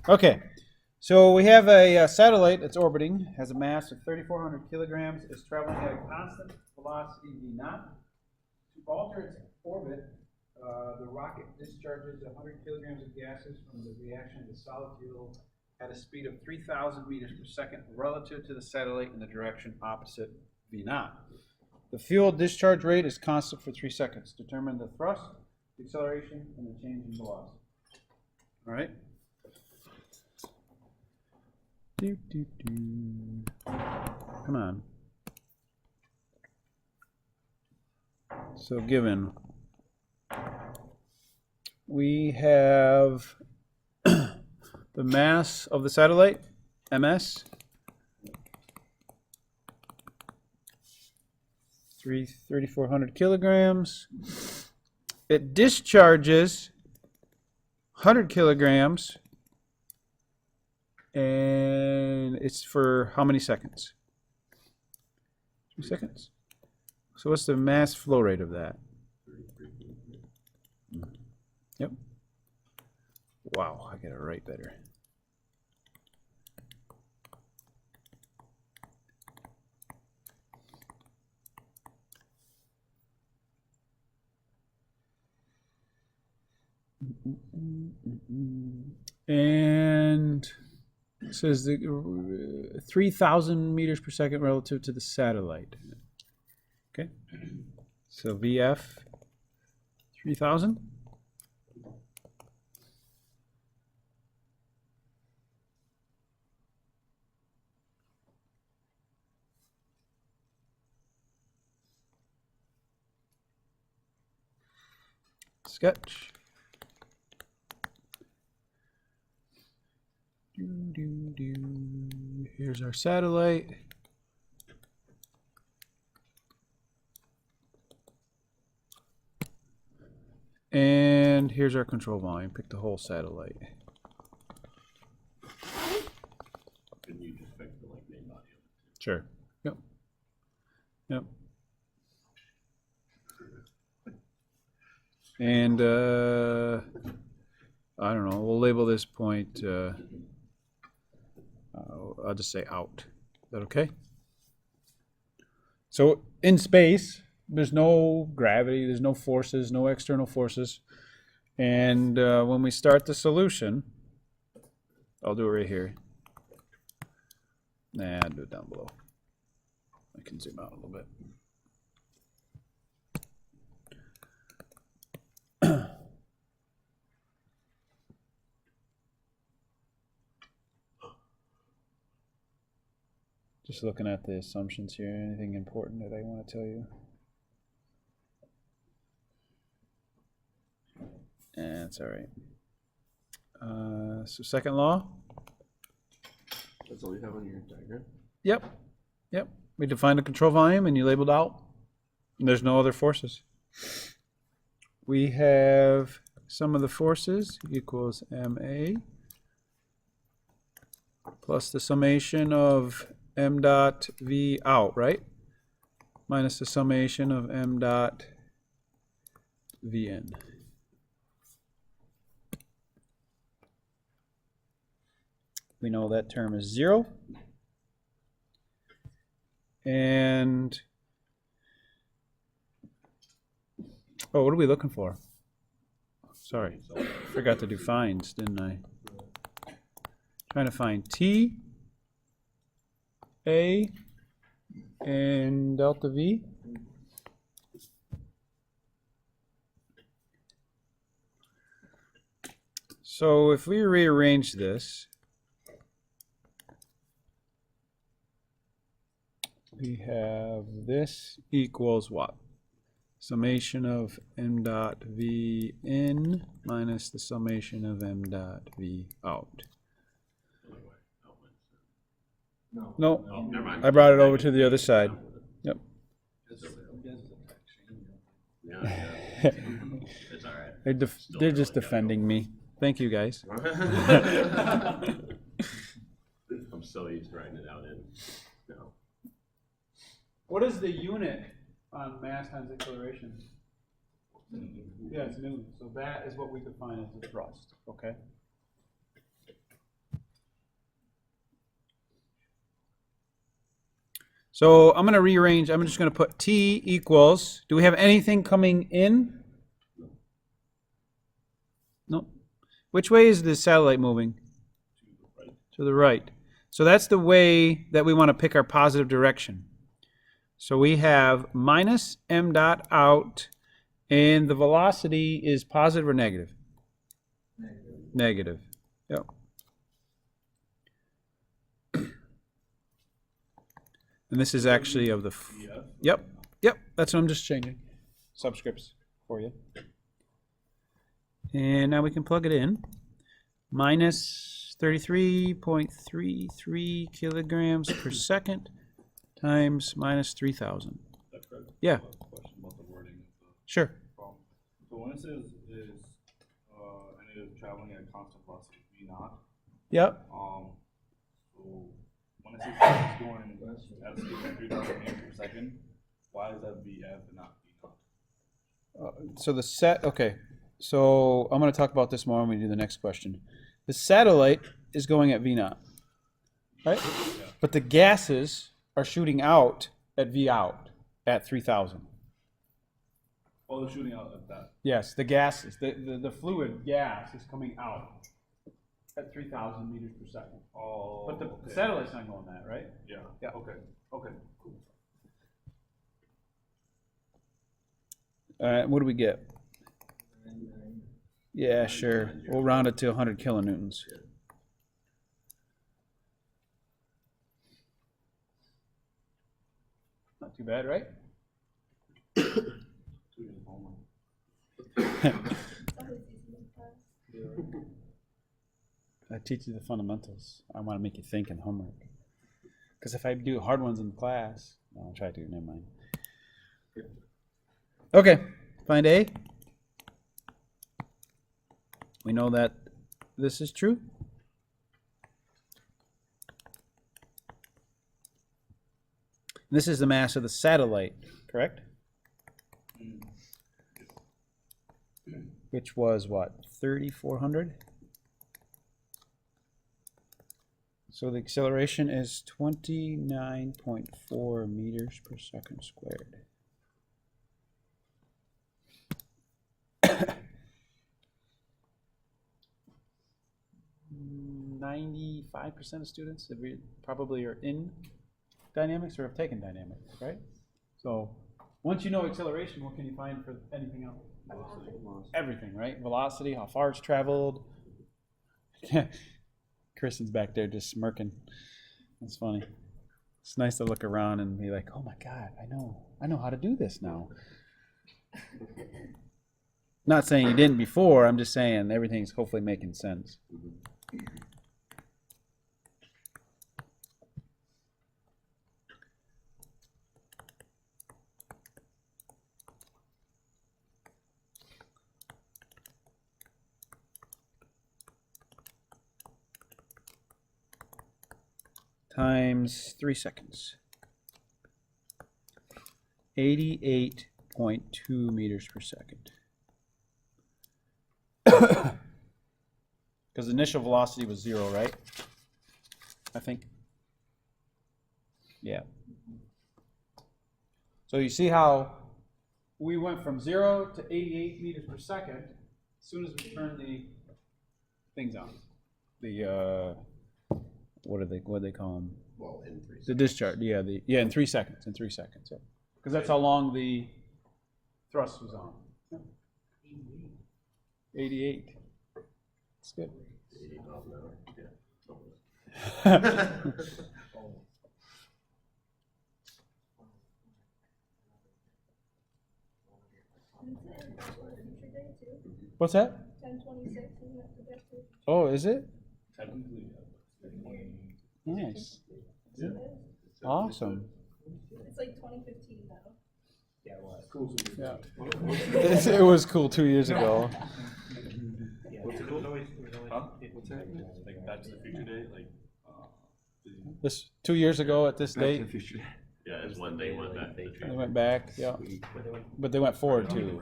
Okay, so we have a satellite that's orbiting, has a mass of 3,400 kilograms, is traveling at a constant velocity v naught. To alter its orbit, the rocket discharges 100 kilograms of gases from the reaction of the solid fuel at a speed of 3,000 meters per second relative to the satellite in the direction opposite v naught. The fuel discharge rate is constant for 3 seconds. Determine the thrust, the acceleration, and the change in velocity. All right? Come on. So given, we have the mass of the satellite, ms, 3,400 kilograms. It discharges 100 kilograms, and it's for how many seconds? 2 seconds. So what's the mass flow rate of that? Yep. Wow, I get it right better. And it says the 3,000 meters per second relative to the satellite. Okay, so VF 3,000. Sketch. Here's our satellite. And here's our control volume. Pick the whole satellite. Can you just pick the like main body? Sure. Yep. Yep. And I don't know. We'll label this point. I'll just say out. Is that okay? So in space, there's no gravity, there's no forces, no external forces. And when we start the solution, I'll do it right here. Nah, I'll do it down below. I can zoom out a little bit. Just looking at the assumptions here. Anything important that I want to tell you? That's all right. So second law. That's all you have on your diagram? Yep. Yep. We defined a control volume and you labeled out. And there's no other forces. We have sum of the forces equals MA plus the summation of M dot V out, right? Minus the summation of M dot V in. We know that term is 0. And, oh, what are we looking for? Sorry, forgot to do finds, didn't I? Trying to find T, A, and delta V. So if we rearrange this, we have this equals what? Summation of M dot V in minus the summation of M dot V out. No, Oh, never mind. I brought it over to the other side. Yep. Yeah. It's all right. They're just defending me. Thank you, guys. I'm so used to writing it out in. No. What is the unit on mass times acceleration? Yeah, it's Newton. So that is what we define as the thrust, okay? So I'm going to rearrange. I'm just going to put T equals, do we have anything coming in? No. Which way is the satellite moving? To the right. So that's the way that we want to pick our positive direction. So we have minus m dot out, and the velocity is positive or negative? Negative. Yep. And this is actually of the, yep, that's what I'm just changing. Subscripts for you. And now we can plug it in. Minus 33.33 kilograms per second times minus 3,000. That's correct. Yeah. Question about the wording of the Sure. problem. So when it says and it is traveling at constant velocity v naught, Yep. so when it says it's going at a speed of 3,000 meters per second, why is that VF and not v naught? So the okay. So I'm going to talk about this more when we do the next question. The satellite is going at V naught, right? Yeah. But the gases are shooting out at V out at 3,000. Oh, they're shooting out at that. Yes, the gases, the fluid gas is coming out at 3,000 meters per second. Oh, But the okay. satellite's not going that, right? Yeah. Yeah. Okay. Okay. Cool. What do we get? Yeah, sure. We'll round it to 100 kilonewtons. Not too bad, right? I teach you the fundamentals. I want to make you think in homework. Because if I do hard ones in class, no, I'll try to, never mind. Okay, find A. We know that this is true. This is the mass of the satellite, correct? Which was what, 3,400? So the acceleration is 29.4 meters per second squared. 95% of students probably are in dynamics or have taken dynamics, right? So once you know acceleration, what can you find for anything else? Everything, right? Velocity, how far it's traveled. Kristen's back there just smirking. That's funny. It's nice to look around and be like, oh my God, I know how to do this now. Not saying you didn't before, I'm just saying everything's hopefully making sense. Times 3 seconds. 88.2 meters per second. Because initial velocity was 0, right? I think. Yeah. So you see how we went from 0 to 88 meters per second as soon as we turned the things on. The what do they call them? Well, in 3 seconds. The discharge. Yeah, in 3 seconds. In 3 seconds. Yeah. Because that's how long the thrust was on. 88. That's good. 80 miles an hour. Yeah. What's that? 1026, isn't that projected? Oh, is it? Technically, Nice. Awesome. It's like 2015 though. yeah, well, it's cool. Yeah. It was cool 2 years ago. What's it called? Huh? What's that? Like Back to the Future Day? Like, This 2 years ago at this date, Yeah, it's one day went back. they went back. Yeah, but they went forward too.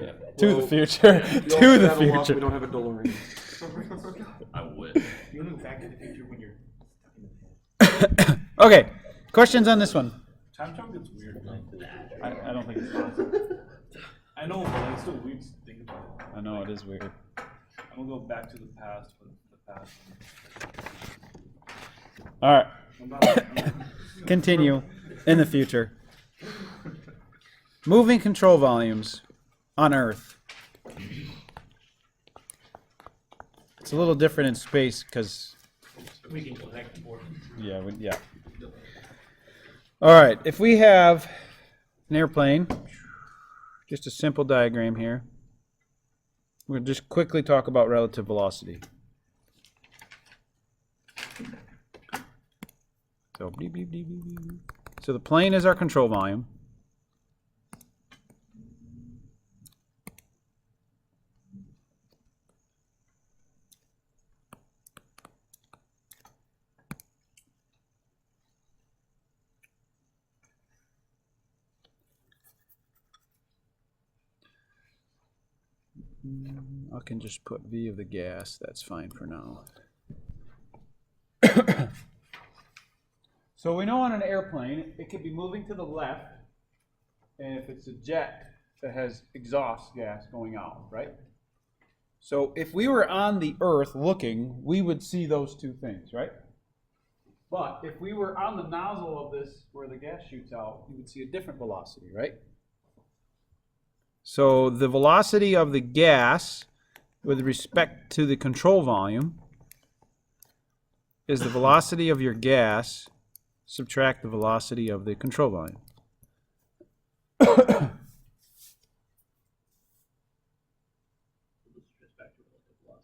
Yeah. To the future. To the We future. don't have a DeLorean. I would. You know Back to the Future when you're stuck in the past. Okay. Questions on this one? Time travel gets weird. I don't think it's possible. I know, but it's still weird to think about it. I know, it is weird. I'm gonna go back to the past for the past. All right, I'm not- continue in the future. Moving control volumes on Earth. It's a little different in space because, We can go back and forth. yeah. All right, if we have an airplane, just a simple diagram here. We'll just quickly talk about relative velocity. So, beep, beep, beep, beep, beep, beep. So the plane is our control volume. I can just put V of the gas, that's fine for now. So we know on an airplane, it could be moving to the left, and if it's a jet that has exhaust gas going out, right? So if we were on the Earth looking, we would see those two things, right? But if we were on the nozzle of this, where the gas shoots out, you would see a different velocity, right? So the velocity of the gas with respect to the control volume is the velocity of your gas subtract the velocity of the control volume.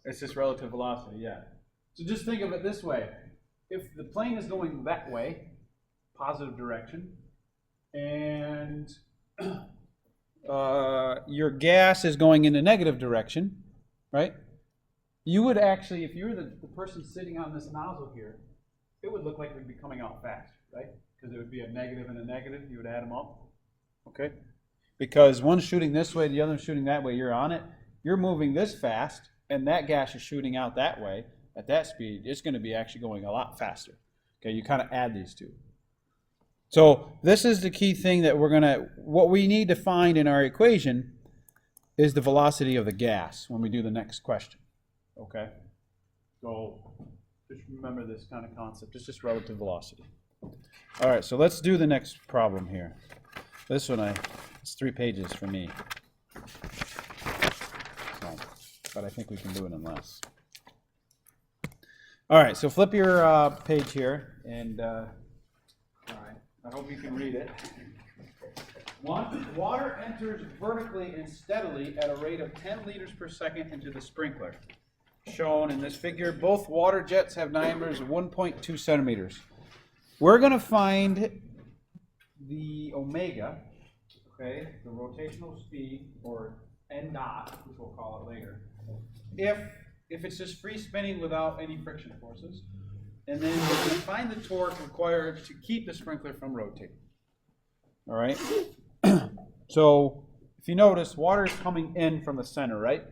It's just relative velocity, yeah. So just think of it this way. If the plane is going that way, positive direction, and your gas is going in a negative direction, right? You would actually, if you're the person sitting on this nozzle here, it would look like it would be coming out fast, right? Because it would be a negative and a negative, you would add them up, okay? Because one's shooting this way, the other's shooting that way, you're on it, you're moving this fast, and that gas is shooting out that way, at that speed, it's going to be actually going a lot faster. Okay, you kind of add these two. So this is the key thing that what we need to find in our equation is the velocity of the gas when we do the next question. Okay? So just remember this kind of concept. It's just relative velocity. All right, so let's do the next problem here. This one, it's 3 pages for me. So, but I think we can do it in less. All right, so flip your page here, and all right, I hope you can read it. 1, water enters vertically and steadily at a rate of 10 liters per second into the sprinkler. Shown in this figure, both water jets have diameters of 1.2 centimeters. We're going to find the omega, okay, the rotational speed, or n dot, which we'll call it later, if it's just free spinning without any friction forces. And then we're going to find the torque required to keep the sprinkler from rotating. All right? So if you notice, water is coming in from the center, right?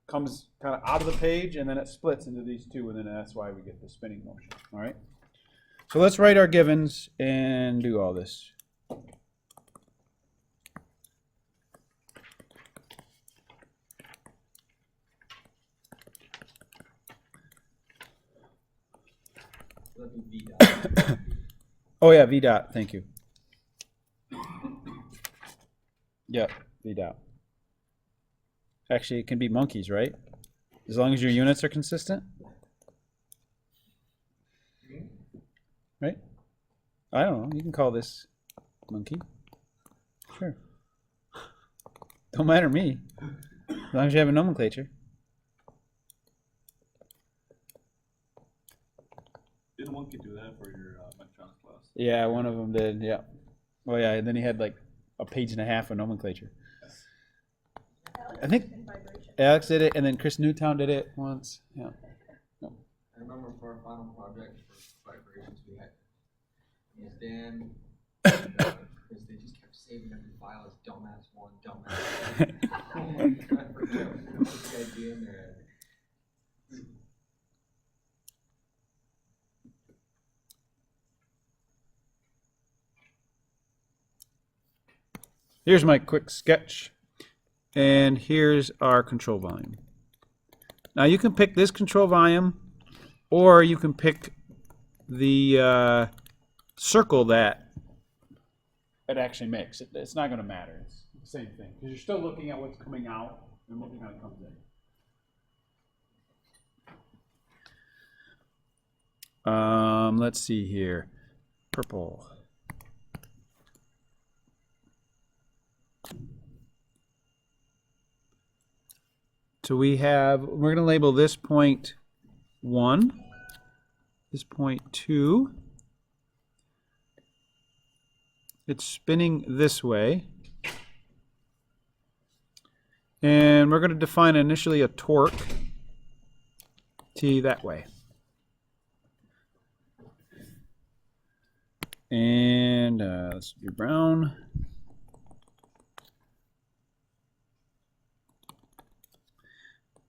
Comes kind of out of the page, and then it splits into these two, and then that's why we get the spinning motion. All right? So let's write our givens and do all this. Oh yeah, V dot, thank you. Yep, V dot. Actually, it can be monkeys, right? As long as your units are consistent. Right? I don't know, you can call this monkey. Sure. Don't matter to me. As long as you have a nomenclature. Didn't one kid do that for your electronics class? Yeah, one of them did, yeah. Oh yeah, and then he had like a page and a half of nomenclature. I think Alex did it, and then Chris Newtown did it once. Yeah. I remember for our final project for vibrations, we had Miss Dan and Chris, they just kept saving every file as dumbass 1, dumbass 2. Oh my god, I forget what's the idea in there. here's my quick sketch, and here's our control volume. Now you can pick this control volume, or you can pick the circle that it actually makes. It's not going to matter. It's the same thing, because you're still looking at what's coming out and what kind of comes in. Let's see here. Purple. So we're going to label this point 1, this point 2. It's spinning this way. And we're going to define initially a torque, T, that way. And let's do brown.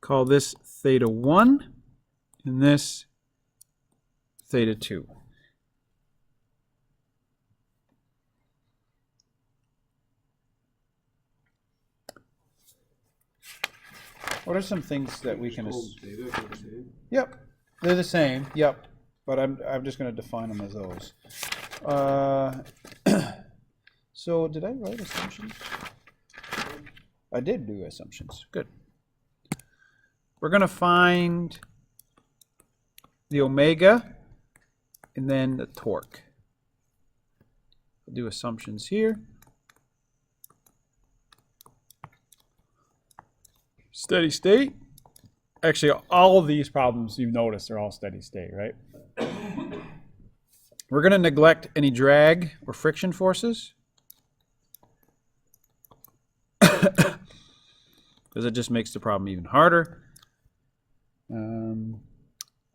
Call this theta 1 and this theta 2. What are some things that we can? Yep, they're the same. Yep, but I'm just going to define them as those. So did I write assumptions? I did do assumptions. Good. We're going to find the omega and then the torque. I'll do assumptions here. Steady state. Actually, all of these problems you've noticed are all steady state, right? We're going to neglect any drag or friction forces, because it just makes the problem even harder.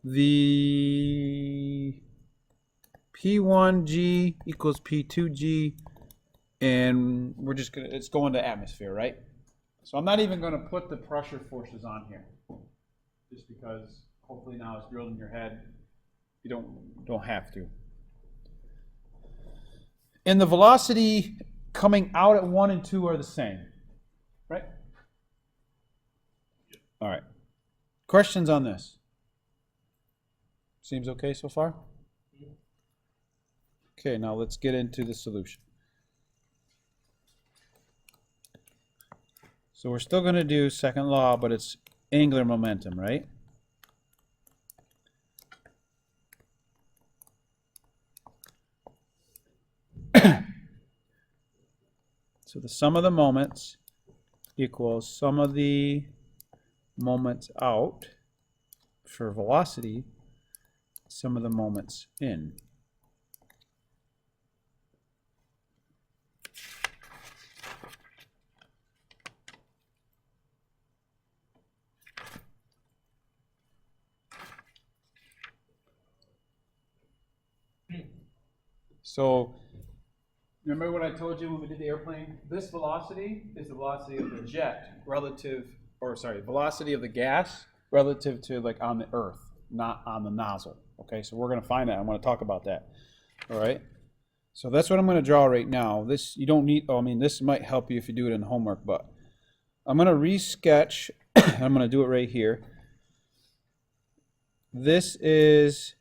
The P1G equals P2G, and we're just gonna, it's going to atmosphere, right? So I'm not even going to put the pressure forces on here, just because hopefully now it's drilled in your head. You don't have to. And the velocity coming out at 1 and 2 are the same, right? All right. Questions on this? Seems okay so far? Okay, now let's get into the solution. So we're still going to do second law, but it's angular momentum, right? So the sum of the moments equals sum of the moments out for velocity, sum of the moments in. So, remember what I told you when we did the airplane? This velocity is the velocity of the jet relative, or sorry, velocity of the gas relative to like on the earth, not on the nozzle. Okay, so we're going to find that. I'm going to talk about that. All right. So that's what I'm going to draw right now. This, you don't need, oh, I mean, this might help you if you do it in homework, but I'm going to re-sketch. I'm going to do it right here. This is,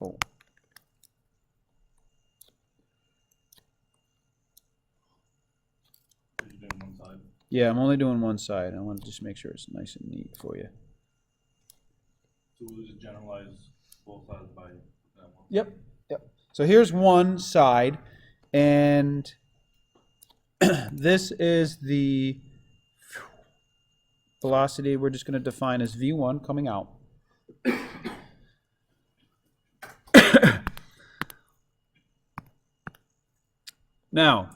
oh. You're doing one side. Yeah, I'm only doing one side. I want to just make sure it's nice and neat for you. So we'll just generalize both sides by that one. Yep, yep. So here's one side, and this is the velocity we're just going to define as V1 coming out. Now,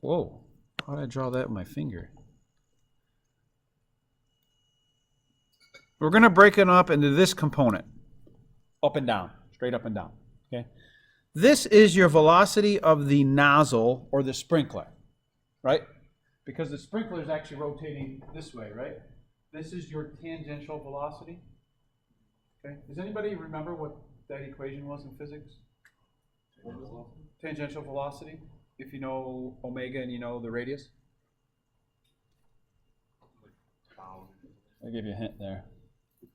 whoa, how did I draw that with my finger? We're going to break it up into this component, up and down, straight up and down, okay? This is your velocity of the nozzle or the sprinkler, right? Because the sprinkler is actually rotating this way, right? This is your tangential velocity, okay? Does anybody remember what that equation was in physics? Tangential velocity? if you know omega and you know the radius? I'll give you a hint there. I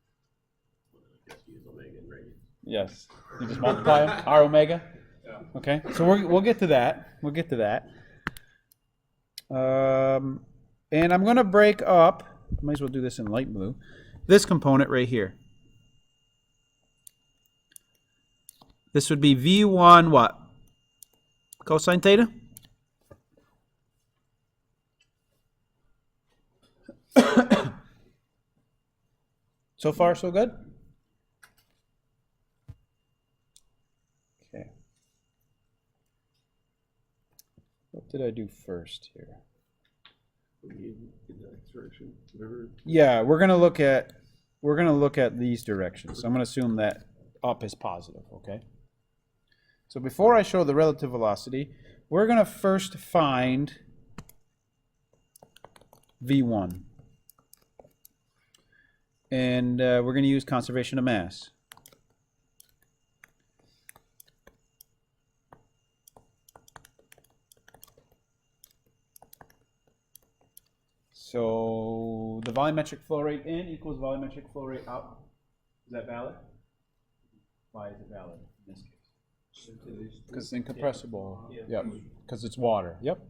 guess we use omega and radius. Yes. You just multiply them, R omega? Yeah. Okay, so we'll get to that. We'll get to that. And I'm going to break up, might as well do this in light blue, this component right here. This would be V1 what? Cosine theta? So far, so good? Okay. What did I do first here? In the X direction, whatever. Yeah, we're gonna look at these directions. I'm gonna assume that up is positive, okay? So before I show the relative velocity, we're gonna first find V1. And we're gonna use conservation of mass. So the volumetric flow rate in equals volumetric flow rate out. Is that valid? Why is it valid in this case? Because it's incompressible. Yep. Because it's water. Yep.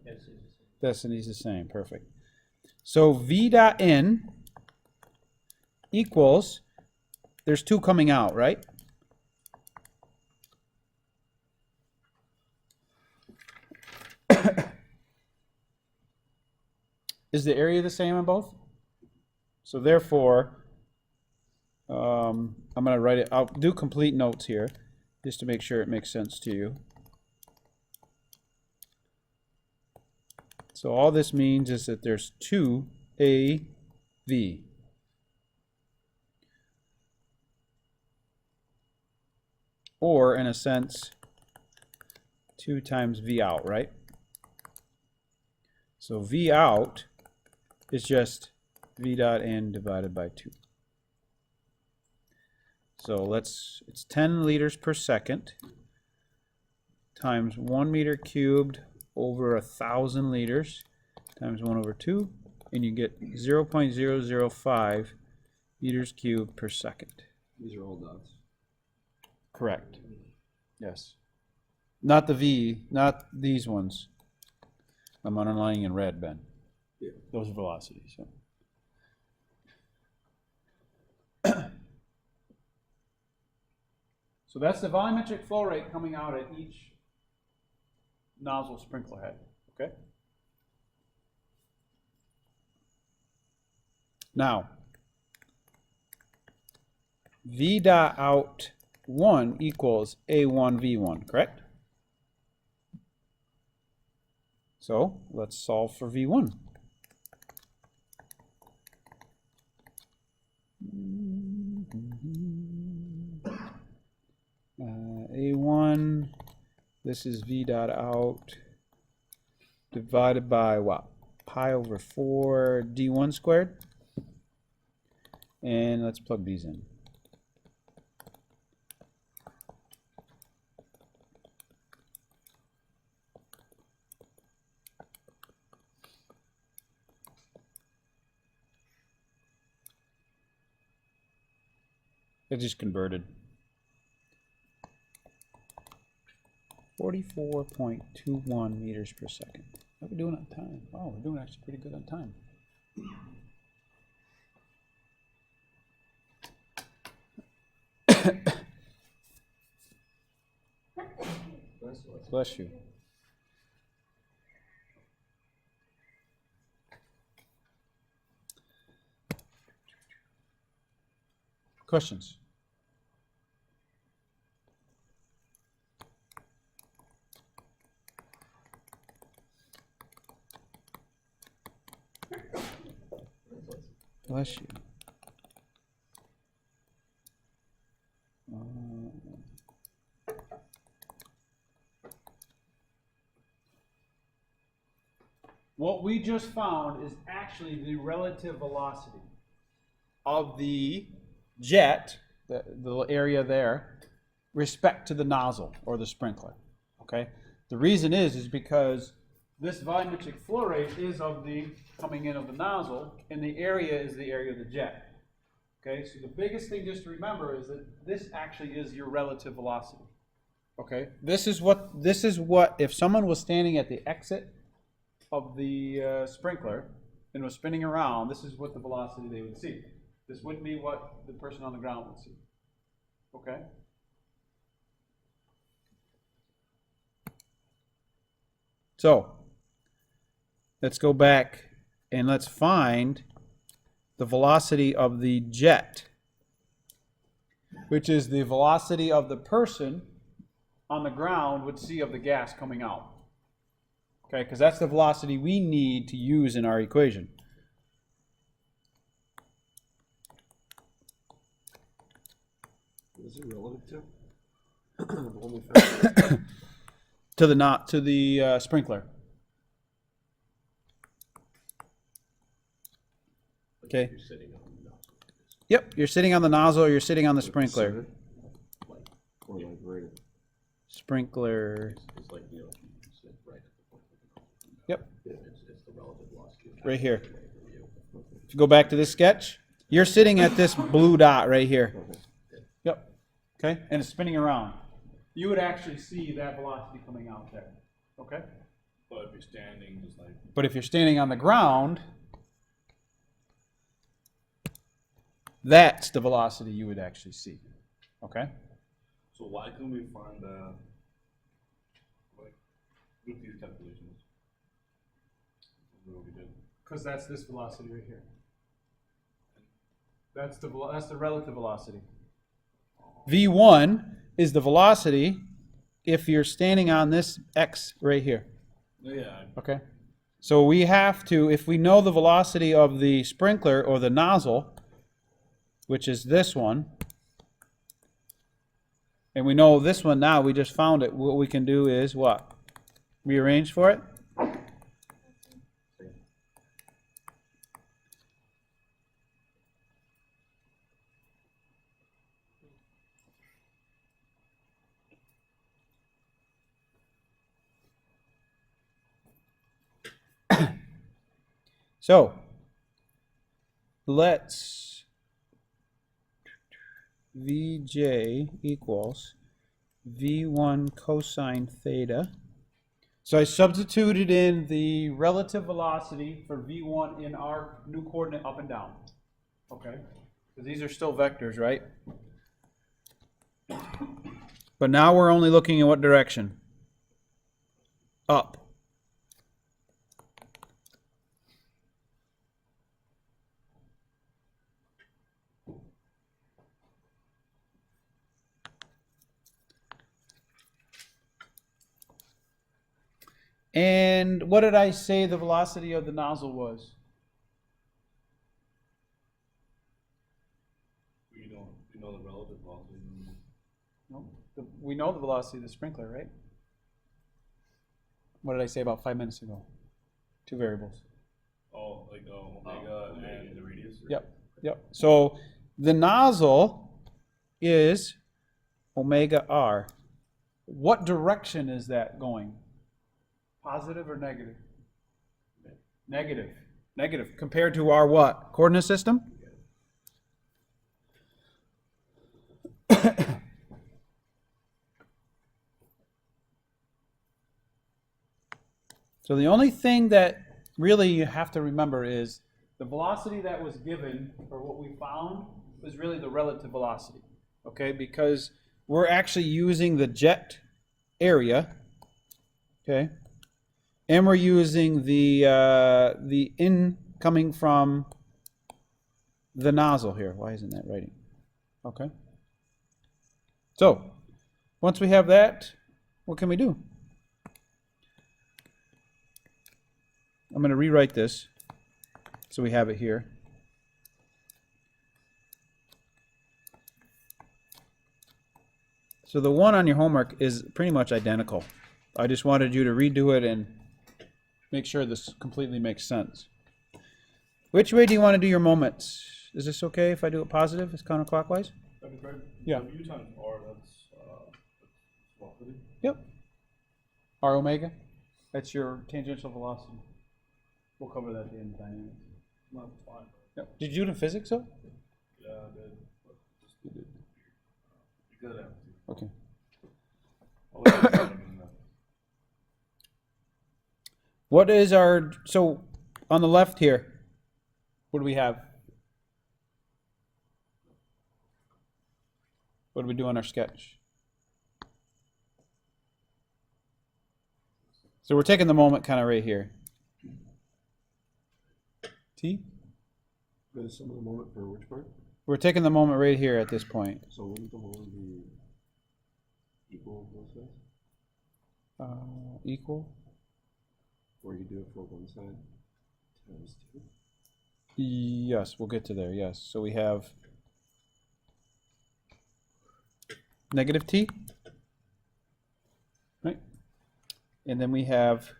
Density's the same. Perfect. So V dot N equals, there's two coming out, right? Is the area the same on both? So therefore, I'm going to write it, I'll do complete notes here, just to make sure it makes sense to you. So all this means is that there's two AV. Or, in a sense, 2 times V out, right? So V out is just V dot N divided by 2. So it's 10 liters per second times 1 meter cubed over 1,000 liters times 1 over 2, and you get 0.005 meters cubed per second. These are all dots. Correct. Yes. Not the V, not these ones. I'm underlining in red, Ben. Yeah. Those are velocities. So. So that's the volumetric flow rate coming out at each nozzle sprinkler head. Okay? Now, V dot out 1 equals A1 V1, correct? So let's solve for V1. A1, this is V dot out divided by what? Pi over 4 D1 squared. And let's plug these in. It just converted. 44.21 meters per second. How are we doing on time? Oh, we're doing actually pretty good on time. Bless you. Questions? Bless you. What we just found is actually the relative velocity of the jet, the little area there, respect to the nozzle or the sprinkler. Okay? The reason is because this volumetric flow rate is of the coming in of the nozzle, and the area is the area of the jet. Okay, so the biggest thing just to remember is that this actually is your relative velocity. Okay, this is what if someone was standing at the exit of the sprinkler and was spinning around, this is what the velocity they would see. This wouldn't be what the person on the ground would see. Okay? So, let's go back and let's find the velocity of the jet, which is the velocity of the person on the ground would see of the gas coming out. Okay, because that's the velocity we need to use in our equation. Is it relative to? To the sprinkler. Okay. You're sitting on the nozzle. Yep, you're sitting on the nozzle or you're sitting on the sprinkler. Like, or like right at, Sprinkler. it's like, you know, you sit right at the point of the column. Yep, It's the relative velocity. right here. If you go back to this sketch, you're sitting at this blue dot right here. Yep. Okay, and it's spinning around. You would actually see that velocity coming out there. Okay? But if you're standing, just like, But if you're standing on the ground, that's the velocity you would actually see. Okay? so why couldn't we find like, with these calculations? What we did. Because that's this velocity right here. That's the relative velocity. V1 is the velocity if you're standing on this X right here. Yeah, Okay? So we have to, if we know the velocity of the sprinkler or the nozzle, which is this one, and we know this one now, we just found it, what we can do is what? Rearrange for it? So, let's Vj equals V1 cosine theta. So I substituted in the relative velocity for V1 in our new coordinate up and down. Okay? Because these are still vectors, right? But now we're only looking at what direction? Up. And what did I say the velocity of the nozzle was? we know the relative velocity. No, we know the velocity of the sprinkler, right? What did I say about 5 minutes ago? Two variables. Oh, like omega and the radius? Yep, yep. So the nozzle is omega r. What direction is that going? Positive or negative? Negative. Negative. Compared to our what? Coordinate system? So the only thing that really you have to remember is the velocity that was given, or what we found, was really the relative velocity. Okay, because we're actually using the jet area. Okay. And we're using the incoming from the nozzle here. Why isn't that writing? Okay. So, once we have that, what can we do? I'm going to rewrite this so we have it here. So the one on your homework is pretty much identical. I just wanted you to redo it and make sure this completely makes sense. Which way do you want to do your moments? Is this okay if I do it positive? It's counterclockwise? That'd be great. Yeah. So U times R, that's velocity. Yep. R omega? That's your tangential velocity. We'll cover that at the end of dynamics. No, it's fine. Yep. Did you do it in physics though? Yeah, I did. But just you could have to. Okay. I'll let you know in the- What is our, so on the left here, what do we have? What do we do on our sketch? So we're taking the moment kind of right here. T? That is some of the moment for which part? We're taking the moment right here at this point. So wouldn't the moment be equal both sides? Equal? Or you do it for one side times 2? Yes, we'll get to there, yes. So we have negative t, right? And then we have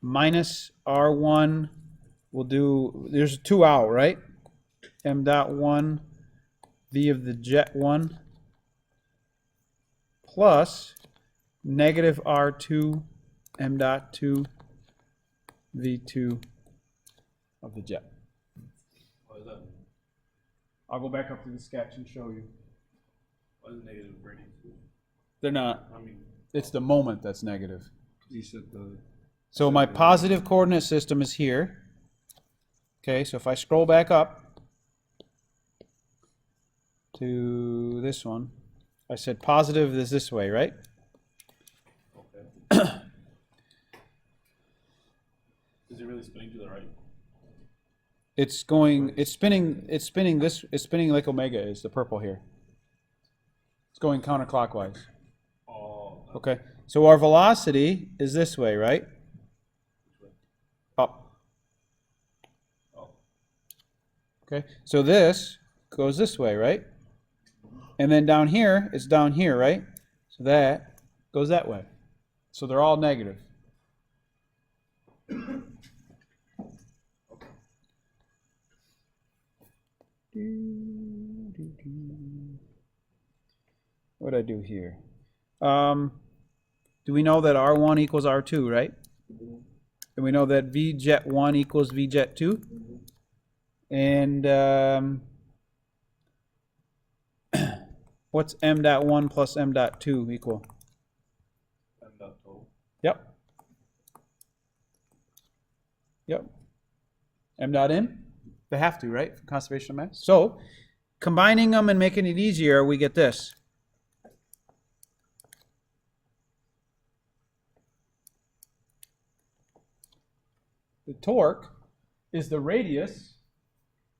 minus r1, we'll do, there's 2 out, right? M dot 1, v of the jet 1, plus negative r2, m dot 2, v2 of the jet. What does that mean? I'll go back up to the sketch and show you. What is negative gradient? They're not. I mean, It's the moment that's negative. You said the, So my positive coordinate system is here. Okay, so if I scroll back up to this one, I said positive is this way, right? okay. Is it really spinning to the right? It's going, it's spinning this, it's spinning like omega is, the purple here. It's going counterclockwise. Oh, Okay, so our velocity is this way, right? Up. oh, Okay, so this goes this way, right? And then down here, it's down here, right? So that goes that way. So they're all negative. What did I do here? Do we know that R1 equals R2, right? And we know that V jet 1 equals V jet 2? And what's M dot 1 plus M dot 2 equal? M dot total. Yep. Yep. M dot N? They have to, right? For conservation of mass. So, combining them and making it easier, we get this. The torque is the radius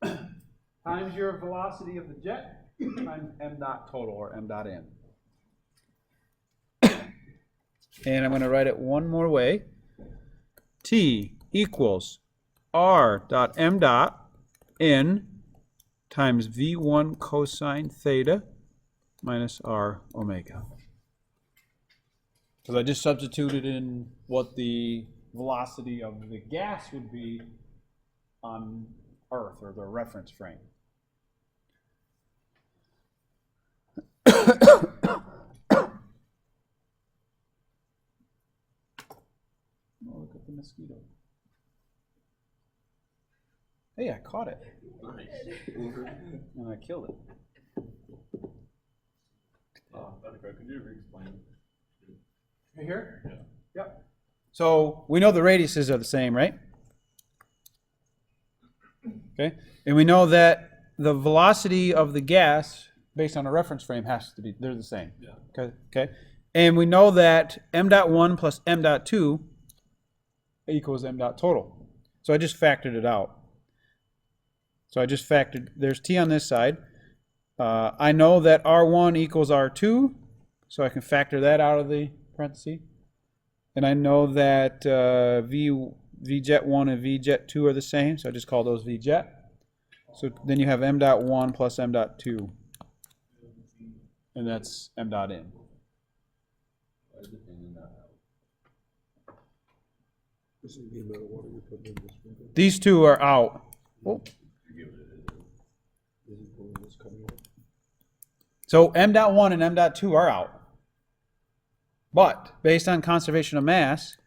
times your velocity of the jet times m dot total, or m dot n. And I'm going to write it one more way. T equals r dot m dot n times v1 cosine theta minus r omega. Because I just substituted in what the velocity of the gas would be on Earth, or the reference frame. Oh, look at the mosquito. Hey, I caught it. Nice. And I killed it. Dr. Craig, could you re-explain? Right here? Yeah. Yep. So we know the radiuses are the same, right? Okay. And we know that the velocity of the gas based on a reference frame has to be, they're the same. Yeah. Okay. Okay. And we know that m dot 1 plus m dot 2 equals m dot total. So I just factored it out. So I just factored, there's t on this side. I know that R1 equals R2, so I can factor that out of the parenthesis. And I know that V jet 1 and V jet 2 are the same, so I just call those V jet. So then you have m dot 1 plus m dot 2, and that's m dot n. this is the amount of water you put in this one. These two are out. Oh. This is one that's coming out. So m dot 1 and m dot 2 are out. But based on conservation of mass,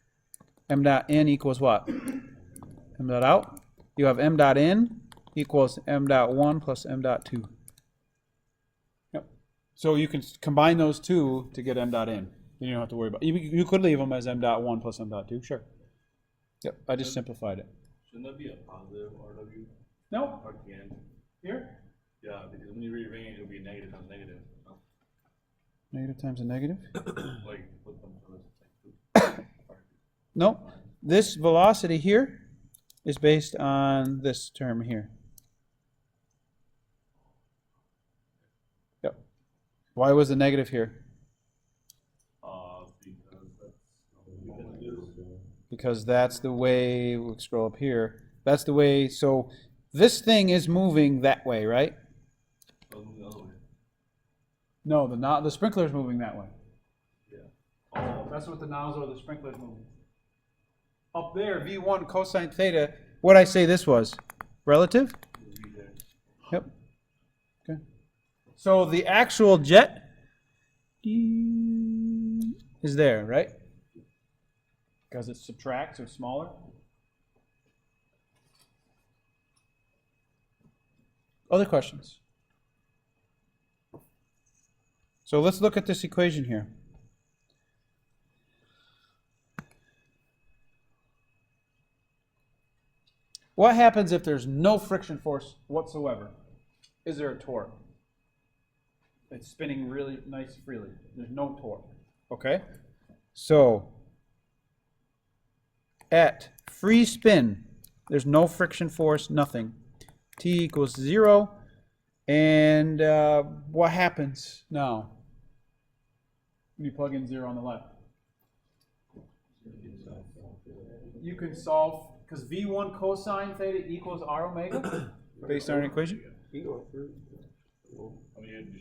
m dot in equals what? M dot out. You have m dot in equals m dot 1 plus m dot 2. Yep. So you can combine those two to get m dot in. You don't have to worry about. You could leave them as m dot 1 plus m dot 2. Sure. Yep. I just simplified it. Shouldn't that be a positive RW No. or at the end? Here. Yeah, because when you rearrange, it'll be negative times negative. Negative times a negative. Like, flip them for this. No. This velocity here is based on this term here. Yep. Why was the negative here? Because that's the way, we'll scroll up here, that's the way, so this thing is moving that way, right? No, the sprinkler's moving that way. Yeah. Oh, that's what the nozzle or the sprinkler's moving. Up there, V1 cosine theta, what'd I say this was? Relative? Yep. Okay. So the actual jet is there, right? Because it subtracts, so it's smaller. Other questions? So let's look at this equation here. What happens if there's no friction force whatsoever? Is there a torque? It's spinning really nice freely. There's no torque. Okay? So at free spin, there's no friction force, nothing. T equals 0. And what happens now when you plug in 0 on the left? You can solve, because V1 cosine theta equals R omega, based on an equation.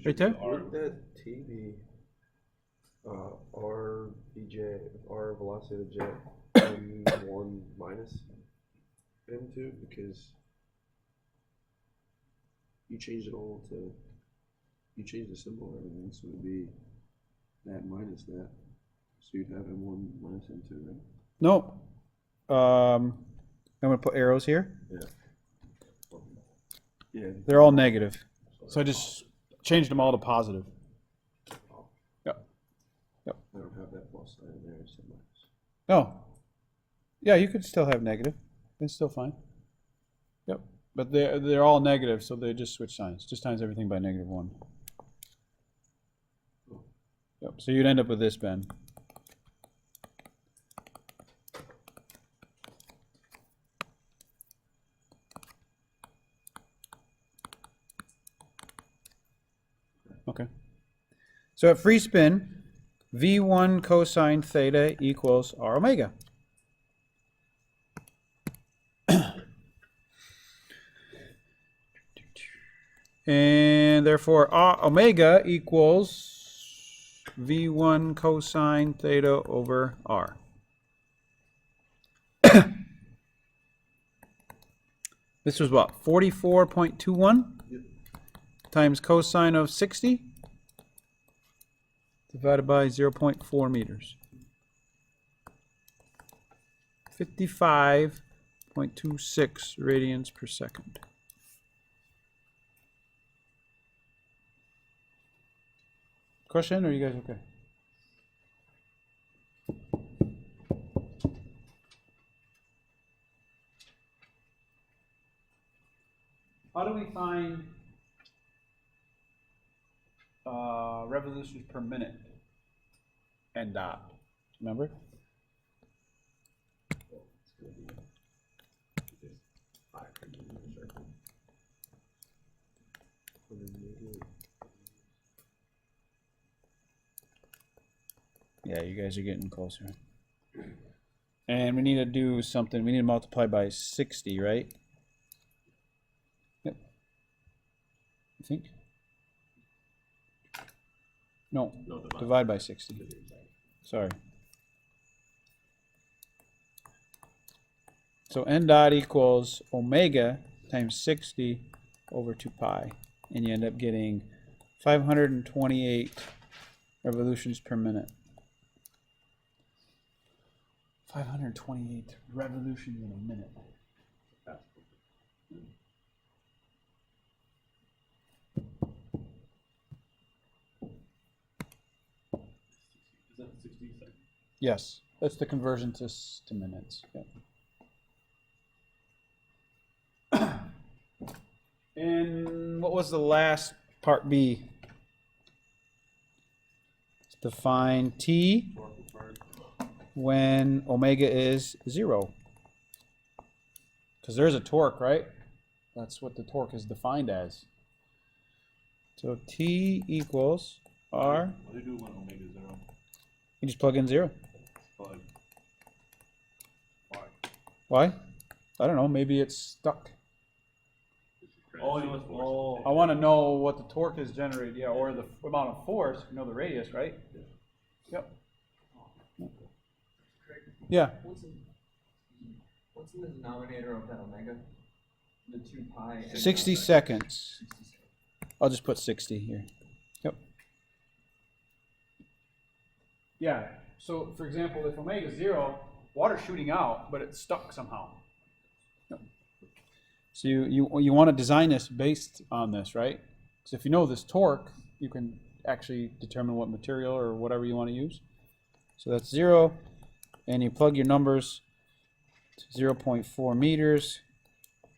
Right there? Wouldn't that T be R VJ, R velocity of jet, M1 minus M2? Because you changed it all to, you changed the symbol and everything, so it would be that minus that. So you'd have M1 minus M2, right? No. I'm going to put arrows here. Yeah. They're all negative. So I just changed them all to positive. Yep. Yep. I don't have that plus sign in there, it's a minus. No. Yeah, you could still have negative. It's still fine. Yep. But they're all negative, so they just switch signs. Just times everything by -1. Yep. So you'd end up with this, Ben. Okay. So at free spin, V1 cosine theta equals R omega. And therefore R omega equals V1 cosine theta over R. This was what, 44.21 times cosine of 60 divided by 0.4 meters. 55.26 radians per second. Question, or are you guys okay? How do we find revolutions per minute and dot? Remember? Yeah, you guys are getting closer. And we need to do something. We need to multiply by 60, right? Yep. I think. No, divide by 60. Sorry. So n dot equals omega times 60 over 2 pi. And you end up getting 528 revolutions per minute. 528 revolutions in a minute. Is that 60 seconds? Yes, that's the conversion to minutes. Yep. And what was the last part B? Define T when omega is 0. Because there's a torque, right? That's what the torque is defined as. So T equals R. What do you do when omega is 0? You just plug in 0. But why? Why? I don't know. Maybe it's stuck. Oh, it was. Oh. I want to know what the torque is generated, yeah, or the amount of force. You know the radius, right? Yep. Yeah. What's in the denominator of that omega? The 2 pi. And 60 seconds. 60 seconds. I'll just put 60 here. Yep. Yeah. So, for example, if omega is 0, water's shooting out, but it's stuck somehow. Yep. So you want to design this based on this, right? Because if you know this torque, you can actually determine what material or whatever you want to use. So that's 0, and you plug your numbers to 0.4 meters,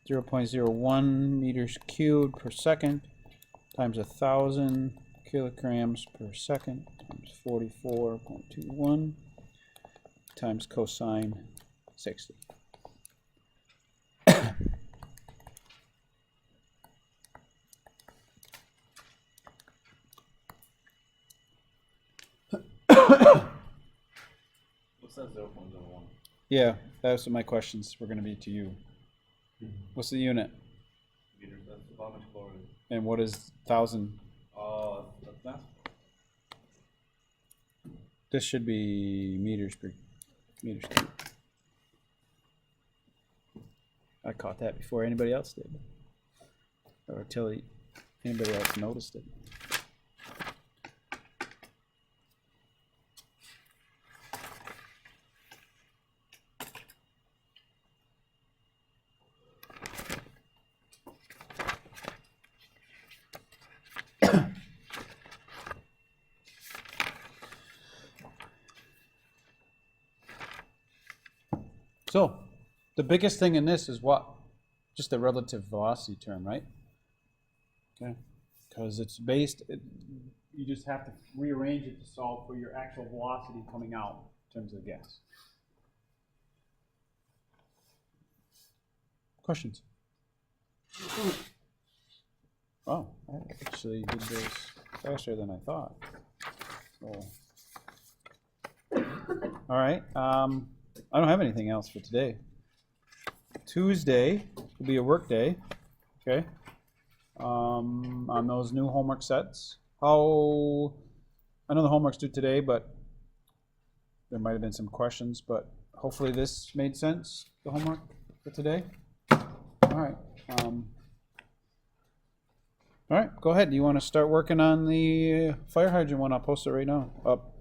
0.01 meters cubed per second, times 1,000 kilograms per second, times 44.21, times cosine 60. What's that 0.01? Yeah, those are my questions were going to be to you. What's the unit? Meters. That's how much floor is. And what is 1,000? That's mass. This should be meters per meters cubed. I caught that before anybody else did. Or until anybody else noticed it. So, the biggest thing in this is what? Just the relative velocity term, right? Okay. Because it's based, you just have to rearrange it to solve for your actual velocity coming out in terms of the gas. Questions? Oh, I actually did this faster than I thought. So, all right. I don't have anything else for today. Tuesday will be a work day, okay? On those new homework sets. I know the homework's due today, but there might have been some questions, but hopefully this made sense, the homework for today. All right. All right, go ahead. Do you want to start working on the fire hydrant one? I'll post it right now. Up.